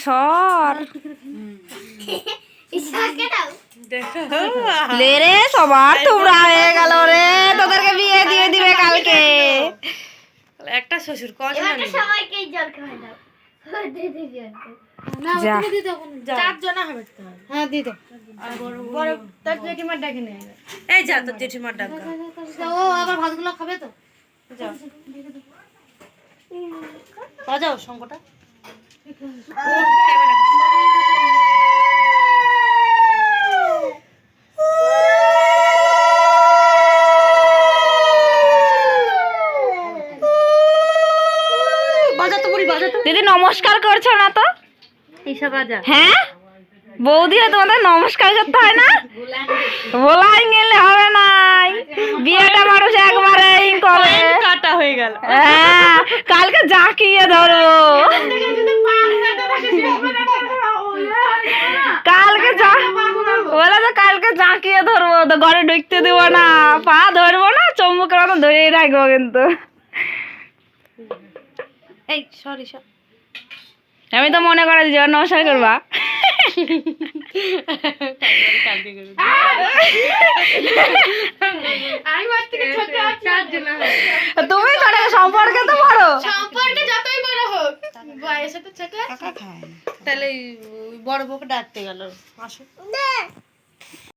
সর লে রে সবার তোমরা হয়ে গেল রে, তোদেরকে বিয়ে দিয়ে দিবে কালকে। একটা শ্বশুর কজন আনবি? সবাইকে জল খাওয়াই দাও। দিদি জল না যা। তুমি দিতে হবে না। চারজন হবে তো। হ্যাঁ দিতে। আর বড় তার জেঠিমার ডাকে নিয়ে আয়। এই যা তোর জেঠিমার ডাক। ও আবার ভাতগুলো খাবে তো। যাও। বাজাও শঙ্কটা। দিদি নমস্কার করছো না তো? এইসব বাজা। হ্যাঁ বৌদি তোমাদের নমস্কার করতে হয় না? বলাই গেলে হবে না, বিয়েটা মানুষ একবারেই করে। কাটা হয়ে গেল। হ্যাঁ কালকে জাঁকিয়ে ধরবো, কালকে বলে তো কালকে জাঁকিয়ে ধরবো, তো ঘরে ঢুকতে দেবো না, পা ধরবো না, চম্বুকের মতো ধরেই রাখবো কিন্তু। এই সরি সরি। আমি তো মনে করে দিচ্ছি নমস্কার করবা। তুমি করে সম্পর্কে তো বড়, সম্পর্কে যতই বড় হোক বয়সে তো ছোট। তাহলে বড় বউকে ডাকতে গেল। আসো।